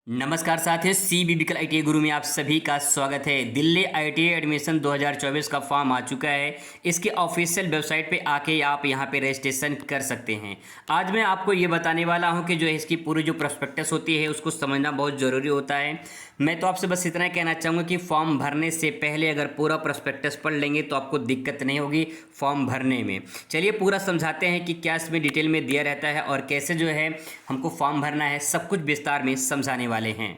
नमस्कार साथियों, CBBCL ITI गुरु में आप सभी का स्वागत है। दिल्ली ITI एडमिशन 2024 का फॉर्म आ चुका है। इसके ऑफिशियल वेबसाइट पे आके आप यहां पे रजिस्ट्रेशन कर सकते हैं। आज मैं आपको ये बताने वाला हूं कि जो है इसकी पूरी जो प्रोस्पेक्टस होती है उसको समझना बहुत ज़रूरी होता है। मैं तो आपसे बस इतना कहना चाहूँगा कि फॉर्म भरने से पहले अगर पूरा प्रोस्पेक्टस पढ़ लेंगे तो आपको दिक्कत नहीं होगी फॉर्म भरने में। चलिए पूरा समझाते हैं कि क्या इसमें डिटेल में दिया रहता है और कैसे जो है हमको फॉर्म भरना है, सब कुछ विस्तार में समझाने वाले हैं।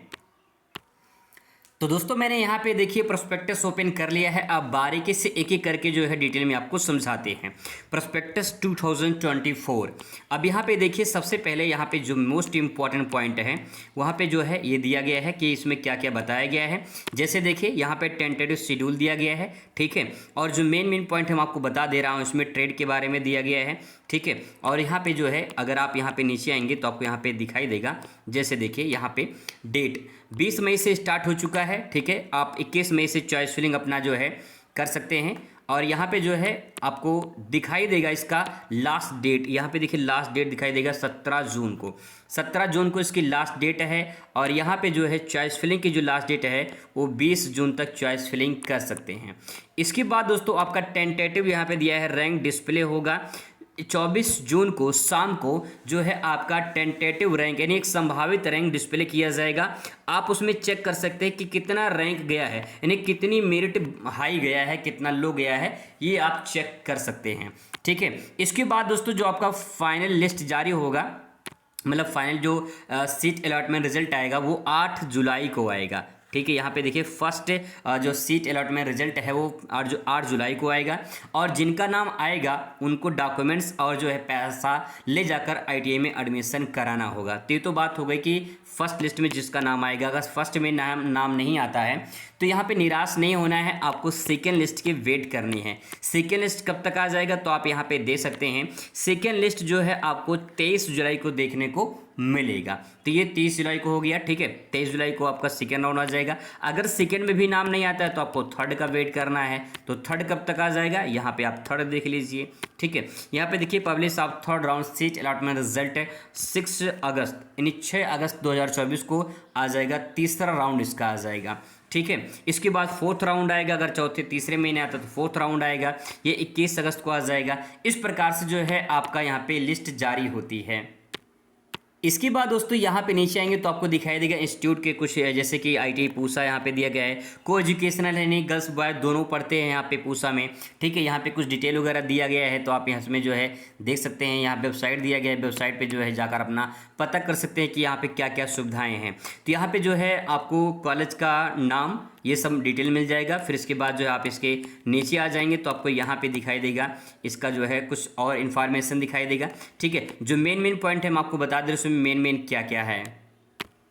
तो दोस्तों मैंने यहाँ पे देखिए प्रोस्पेक्टस ओपन कर लिया है। अब बारीकी से एक एक करके जो है डिटेल में आपको समझाते हैं। प्रोस्पेक्टस 2024। अब यहाँ पे देखिए सबसे पहले यहाँ पे जो मोस्ट इम्पॉर्टेंट पॉइंट है वहाँ पे जो है ये दिया गया है कि इसमें क्या क्या बताया गया है। जैसे देखिए यहाँ पे टेंटेटिव शेड्यूल दिया गया है, ठीक है। और जो मेन पॉइंट हम आपको बता दे रहा हूँ, इसमें ट्रेड के बारे में दिया गया है, ठीक है। और यहाँ पे जो है अगर आप यहाँ पे नीचे आएंगे तो आपको यहाँ पे दिखाई देगा। जैसे देखिए यहाँ पे डेट 20 मई से स्टार्ट हो चुका है, ठीक है। आप 21 मई से चॉइस फिलिंग अपना जो है कर सकते हैं। और यहाँ पे जो है आपको दिखाई देगा इसका लास्ट डेट। यहाँ पे देखिए लास्ट डेट दिखाई देगा 17 जून को। 17 जून को इसकी लास्ट डेट है। और यहाँ पे जो है चॉइस फिलिंग की जो लास्ट डेट है वो 20 जून तक चॉइस फिलिंग कर सकते हैं। इसके बाद दोस्तों आपका टेंटेटिव यहाँ पे दिया है रैंक डिस्प्ले होगा 24 जून को शाम को जो है आपका टेंटेटिव रैंक यानी एक संभावित रैंक डिस्प्ले किया जाएगा। आप उसमें चेक कर सकते हैं कि कितना रैंक गया है, यानी कितनी मेरिट हाई गया है, कितना लो गया है, ये आप चेक कर सकते हैं, ठीक है। इसके बाद दोस्तों जो आपका फाइनल लिस्ट जारी होगा, मतलब फाइनल जो सीट अलॉटमेंट रिजल्ट आएगा वो 8 जुलाई को आएगा, ठीक है। यहाँ पे देखिए फर्स्ट जो सीट अलॉटमेंट रिजल्ट है वो 8 जुलाई को आएगा। और जिनका नाम आएगा उनको डॉक्यूमेंट्स और जो है पैसा ले जाकर ITI में एडमिशन कराना होगा। तो ये तो बात हो गई कि फर्स्ट लिस्ट में जिसका नाम आएगा। अगर फर्स्ट में नाम नहीं आता है तो यहाँ पे निराश नहीं होना है, आपको सेकेंड लिस्ट की वेट करनी है। सेकेंड लिस्ट कब तक आ जाएगा तो आप यहाँ पे दे सकते हैं। सेकेंड लिस्ट जो है आपको 23 जुलाई को देखने को मिलेगा। तो ये 30 जुलाई को हो गया, ठीक है। 23 जुलाई को आपका सेकेंड राउंड आ जाएगा। अगर सेकेंड में भी नाम नहीं आता है तो आपको थर्ड का वेट करना है। तो थर्ड कब तक आ जाएगा, यहाँ पे आप थर्ड देख लीजिए, ठीक है। यहाँ पे देखिए publish of third round seat allotment result 6 अगस्त यानी 6 अगस्त 2024 को आ जाएगा। तीसरा राउंड इसका आ जाएगा, ठीक है। इसके बाद फोर्थ राउंड आएगा। अगर चौथे तीसरे महीने आता तो फोर्थ राउंड आएगा, ये 21 अगस्त को आ जाएगा। इस प्रकार से जो है आपका यहाँ पे लिस्ट जारी होती है। इसके बाद दोस्तों यहाँ पे नीचे आएंगे तो आपको दिखाई देगा इंस्टीट्यूट के कुछ, जैसे कि ITI पूसा यहाँ पे दिया गया है। को एजुकेशनल है, नहीं गर्ल्स बॉय दोनों पढ़ते हैं यहाँ पे पूसा में, ठीक है। यहाँ पे कुछ डिटेल वगैरह दिया गया है तो आप यहाँ इसमें जो है देख सकते हैं। यहाँ वेबसाइट दिया गया है, वेबसाइट पे जो है जाकर अपना पता कर सकते हैं कि यहाँ पे क्या क्या सुविधाएँ हैं। तो यहाँ पे जो है आपको कॉलेज का नाम ये सब डिटेल मिल जाएगा। फिर इसके बाद जो है आप इसके नीचे आ जाएंगे तो आपको यहाँ पे दिखाई देगा इसका जो है कुछ और इन्फॉर्मेशन दिखाई देगा, ठीक है। जो मेन पॉइंट है मैं आपको बता दें उसमें मेन क्या क्या है।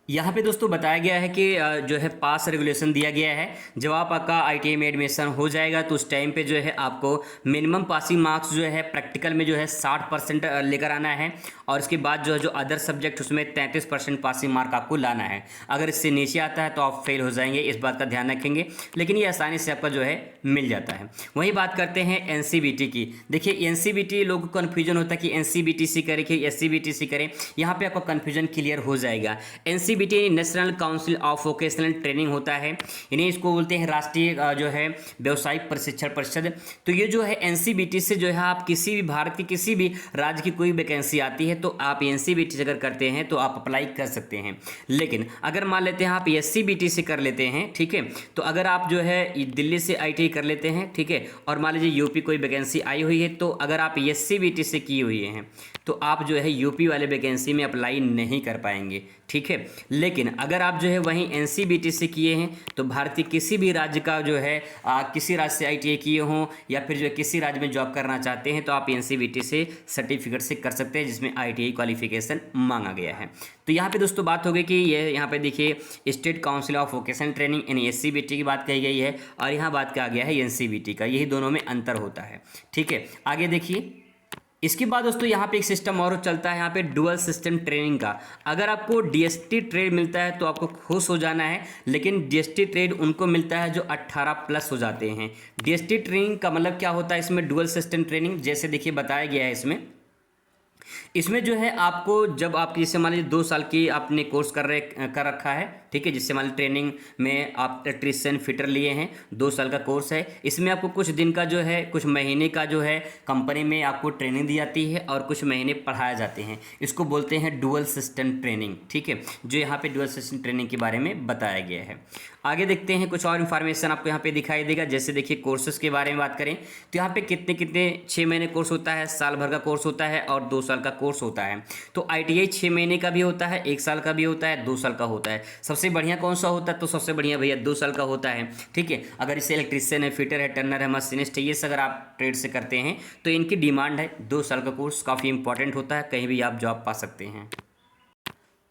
यहाँ पे दोस्तों बताया गया है कि जो है पास रेगुलेशन दिया गया है। जब आपका ITI में एडमिशन हो जाएगा तो उस टाइम पे जो है आपको मिनिमम पासिंग मार्क्स जो है प्रैक्टिकल में जो है 60% लेकर आना है। और इसके बाद जो अदर सब्जेक्ट उसमें 33% पासिंग मार्क आपको लाना है। अगर इससे नीचे आता है तो आप फेल हो जाएंगे, इस बात का ध्यान रखेंगे। लेकिन ये आसानी से आपका जो है मिल जाता है। वही बात करते हैं NCBT की। देखिए NCBT लोगों को कन्फ्यूजन होता है कि NCBTC करें कि SCBTC करें। यहाँ पर आपका कन्फ्यूजन क्लियर हो जाएगा। NCBT national council of vocational training होता है, यानी इसको बोलते हैं राष्ट्रीय जो है व्यावसायिक प्रशिक्षण परिषद। तो ये जो है NCBT से जो है आप किसी भी भारत के किसी भी राज्य की कोई वैकेंसी आती है तो आप NCBT अगर करते हैं तो आप अप्लाई कर सकते हैं। लेकिन अगर मान लेते हैं आप SCBT से कर लेते हैं, ठीक है। तो अगर आप जो है दिल्ली से ITI कर लेते हैं, ठीक है, और मान लीजिए यूपी कोई वैकेंसी आई हुई है तो अगर आप SCBT से किए हुए हैं तो आप जो है यूपी वाले वैकेंसी में अप्लाई नहीं कर पाएंगे, ठीक है। लेकिन अगर आप जो है वहीं NCBT से किए हैं तो भारत के किसी भी राज्य का जो है किसी राज्य से ITI किए हों या फिर जो है किसी राज्य में जॉब करना चाहते हैं तो आप NCBT से सर्टिफिकेट से कर सकते हैं जिसमें ITI क्वालिफिकेशन मांगा गया है। तो यहाँ पे दोस्तों बात हो गई कि ये यहाँ पे देखिए state council of vocational training यानी SCBT की बात कही गई है और यहाँ बात कहा गया है NCBT का। यही दोनों में अंतर होता है, ठीक है। आगे देखिए इसके बाद दोस्तों यहाँ पे एक सिस्टम और चलता है यहाँ पे डुअल सिस्टम ट्रेनिंग का। अगर आपको DST ट्रेड मिलता है तो आपको खुश हो जाना है, लेकिन DST ट्रेड उनको मिलता है जो 18+ हो जाते हैं। DST ट्रेनिंग का मतलब क्या होता है, इसमें डुअल सिस्टम ट्रेनिंग जैसे देखिए बताया गया है इसमें इसमें जो है आपको जब आप जैसे मान लीजिए 2 साल की आपने कोर्स कर रखा है, ठीक है, जिससे मान लीजिए ट्रेनिंग में आप इलेक्ट्रीशियन फिटर लिए हैं, 2 साल का कोर्स है। इसमें आपको कुछ दिन का जो है, कुछ महीने का जो है कंपनी में आपको ट्रेनिंग दी जाती है और कुछ महीने पढ़ाए जाते हैं। इसको बोलते हैं डुअल सिस्टम ट्रेनिंग, ठीक है, जो यहाँ पे डुअल सिस्टम ट्रेनिंग के बारे में बताया गया है। आगे देखते हैं कुछ और इन्फॉर्मेशन आपको यहाँ पे दिखाई देगा। जैसे देखिए कोर्सेज के बारे में बात करें तो यहाँ पे कितने कितने 6 महीने कोर्स होता है, साल भर का कोर्स होता है और 2 साल का कोर्स होता है। तो ITI 6 महीने का भी होता है, 1 साल का भी होता है, 2 साल का होता है। सबसे बढ़िया कौन सा होता है? तो सबसे बढ़िया भैया 2 साल का होता है, ठीक है। अगर इसे इलेक्ट्रीशियन है, फिटर है, टर्नर है, मशीनिस्ट है, ये सब अगर आप ट्रेड से करते हैं तो इनकी डिमांड है। 2 साल का कोर्स काफ़ी इंपॉर्टेंट होता है, कहीं भी आप जॉब पा सकते हैं।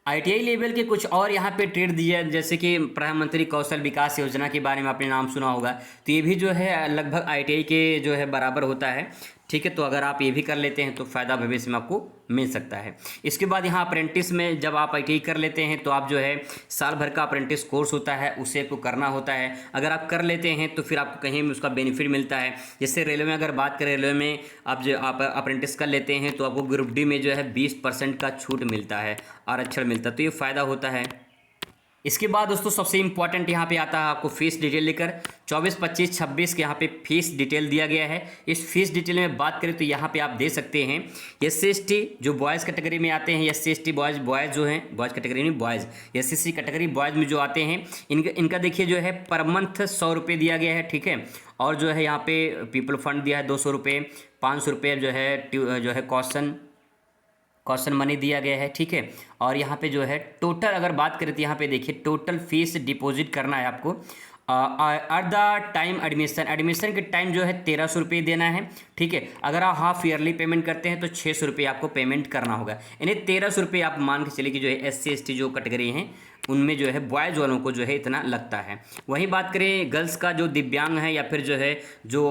ITI लेवल के कुछ और यहाँ पे ट्रेड दिए, जैसे कि प्रधानमंत्री कौशल विकास योजना के बारे में आपने नाम सुना होगा, तो ये भी जो है लगभग ITI के जो है बराबर होता है, ठीक है। तो अगर आप ये भी कर लेते हैं तो फ़ायदा भविष्य में आपको मिल सकता है। इसके बाद यहाँ अप्रेंटिस में जब आप ITI कर लेते हैं तो आप जो है साल भर का अप्रेंटिस कोर्स होता है, उसे आपको करना होता है। अगर आप कर लेते हैं तो फिर आपको कहीं में उसका बेनिफिट मिलता है। जैसे रेलवे में अगर बात करें, रेलवे में आप अप्रेंटिस कर लेते हैं तो आपको ग्रुप डी में जो है 20% का छूट मिलता है, आरक्षण मिलता है, तो ये फ़ायदा होता है। इसके बाद दोस्तों सबसे इंपॉर्टेंट यहाँ पे आता है आपको फीस डिटेल लेकर 24, 25, 26 के यहाँ पे फीस डिटेल दिया गया है। इस फीस डिटेल में बात करें तो यहाँ पे आप दे सकते हैं SC/ST जो बॉयज़ कैटेगरी में आते हैं, SC/ST बॉयज़ जो हैं, बॉयज़ कैटेगरी में बॉयज़, SC/ST कैटेगरी बॉयज़ में जो आते हैं इनका देखिए जो है पर मंथ 100 रुपये दिया गया है, ठीक है। और जो है यहाँ पे पीपल फंड दिया है 200 रुपये, 500 रुपये जो है कॉशन मनी दिया गया है, ठीक है। और यहाँ पे जो है टोटल अगर बात करें तो यहाँ पे देखिए टोटल फीस डिपॉजिट करना है आपको एट द टाइम एडमिशन के टाइम जो है 1300 रुपये देना है, ठीक है। अगर आप हाफ ईयरली पेमेंट करते हैं तो 600 रुपये आपको पेमेंट करना होगा, यानी 1300 रुपये आप मान के चलिए कि जो है SC/ST जो कैटेगरी हैं उनमें जो है बॉयज़ वालों को जो है इतना लगता है। वहीं बात करें गर्ल्स का, जो दिव्यांग है या फिर जो है जो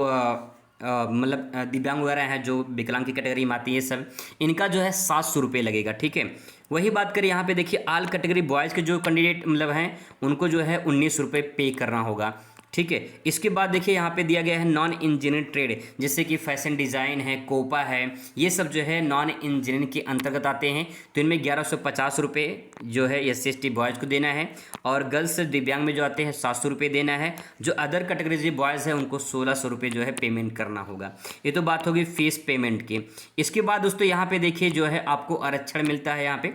मतलब दिव्यांग वगैरह हैं, जो विकलांग की कैटेगरी में आती है, ये सब इनका जो है 700 रुपये लगेगा, ठीक है। वही बात करें यहाँ पे देखिए ऑल कैटेगरी बॉयज़ के जो कैंडिडेट मतलब हैं उनको जो है 19 रुपये पे करना होगा, ठीक है। इसके बाद देखिए यहाँ पे दिया गया है नॉन इंजीनियर ट्रेड, जैसे कि फैशन डिज़ाइन है, कोपा है, ये सब जो है नॉन इंजीनियर के अंतर्गत आते हैं। तो इनमें 1150 रुपये जो है SC/ST बॉयज़ को देना है और गर्ल्स दिव्यांग में जो आते हैं 700 रुपये देना है। जो अदर कैटेगरी बॉयज़ है उनको 1600 रुपये जो है पेमेंट करना होगा। ये तो बात होगी फीस पेमेंट की। इसके बाद दोस्तों यहाँ पे देखिए जो है आपको आरक्षण मिलता है। यहाँ पे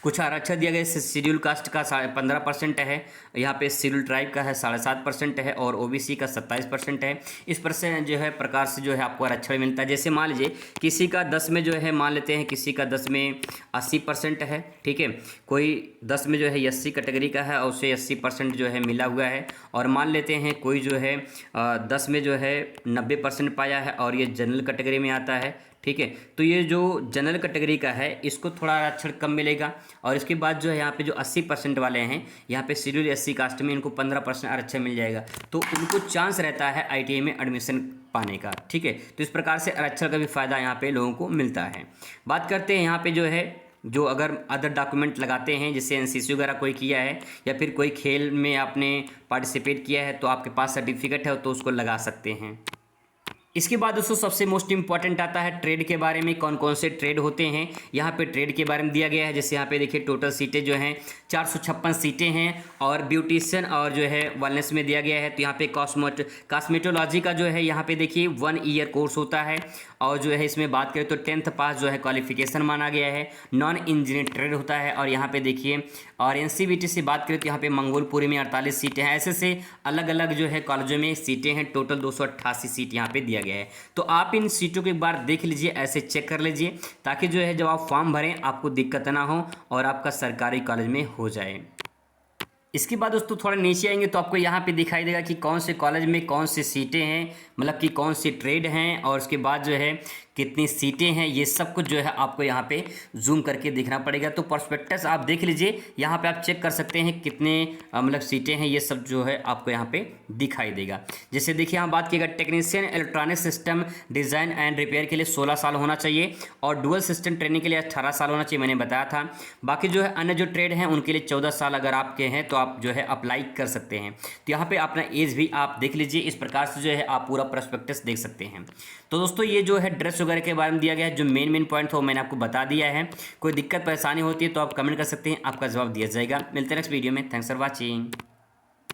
कुछ आरक्षण दिया गया है। शेड्यूल कास्ट का 15% है, यहाँ पे शेड्यूल ट्राइब का है 7.5% है और OBC का 27% है। इस परसेंट जो है प्रकार से जो है आपको आरक्षण मिलता है। जैसे मान लीजिए किसी का 10 में जो है, मान लेते हैं किसी का 10 में 80% है, ठीक है। कोई 10 में जो है SC कैटेगरी का है और उसे 80% जो है मिला हुआ है। और मान लेते हैं कोई जो है 10 में जो है 90% पाया है और ये जनरल कैटेगरी में आता है, ठीक है। तो ये जो जनरल कैटेगरी का है इसको थोड़ा आरक्षण कम मिलेगा। और इसके बाद जो है यहाँ पे जो 80% वाले हैं, यहाँ पे शेड्यूल SC कास्ट में इनको 15% आरक्षण मिल जाएगा, तो उनको चांस रहता है ITI में एडमिशन पाने का, ठीक है। तो इस प्रकार से आरक्षण का भी फ़ायदा यहाँ पे लोगों को मिलता है। बात करते हैं यहाँ पे जो है जो अगर अदर डॉक्यूमेंट लगाते हैं, जैसे NCC वगैरह कोई किया है या फिर कोई खेल में आपने पार्टिसिपेट किया है तो आपके पास सर्टिफिकेट है तो उसको लगा सकते हैं। इसके बाद दोस्तों सबसे मोस्ट इंपॉर्टेंट आता है ट्रेड के बारे में, कौन कौन से ट्रेड होते हैं। यहाँ पे ट्रेड के बारे में दिया गया है। जैसे यहाँ पे देखिए टोटल सीटें जो हैं 456 सीटें हैं और ब्यूटिशियन और जो है वेलनेस में दिया गया है। तो यहाँ पे कॉस्मेटोलॉजी का जो है यहाँ पे देखिए 1 ईयर कोर्स होता है और जो है इसमें बात करें तो 10th पास जो है क्वालिफिकेशन माना गया है। नॉन इंजीनियर ट्रेड होता है और यहाँ पे देखिए और NCVT से बात करें तो यहाँ पे मंगोलपुरी में 48 सीटें हैं। ऐसे से अलग अलग जो है कॉलेजों में सीटें हैं, टोटल 288 सीट यहाँ पे दिया गया है। तो आप इन सीटों को एक बार देख लीजिए, ऐसे चेक कर लीजिए ताकि जो है जब आप फॉर्म भरें आपको दिक्कत ना हो और आपका सरकारी कॉलेज में हो जाए। इसके बाद दोस्तों थोड़ा नीचे आएंगे तो आपको यहाँ पे दिखाई देगा कि कौन से कॉलेज में कौन सी सीटें हैं, मतलब कि कौन सी ट्रेड हैं और उसके बाद जो है कितनी सीटें हैं, ये सब कुछ जो है आपको यहाँ पे जूम करके देखना पड़ेगा। तो प्रोस्पेक्टस आप देख लीजिए, यहाँ पे आप चेक कर सकते हैं कितने मतलब सीटें हैं, ये सब जो है आपको यहाँ पे दिखाई देगा। जैसे देखिए यहाँ बात कीजिएगा technician electronic system design and repair के लिए 16 साल होना चाहिए और डुअल सिस्टम ट्रेनिंग के लिए 18 साल होना चाहिए, मैंने बताया था। बाकी जो है अन्य जो ट्रेड हैं उनके लिए 14 साल अगर आपके हैं तो आप जो है अप्लाई कर सकते हैं। तो यहाँ पे अपना एज भी आप देख लीजिए। इस प्रकार से जो है आप पूरा प्रोस्पेक्टस देख सकते हैं। तो दोस्तों ये जो है ड्रेस वगैरह के बारे में दिया गया है। जो मेन पॉइंट था वो मैंने आपको बता दिया है। कोई दिक्कत परेशानी होती है तो आप कमेंट कर सकते हैं, आपका जवाब दिया जाएगा। मिलते हैं नेक्स्ट वीडियो में। Thanks for watching.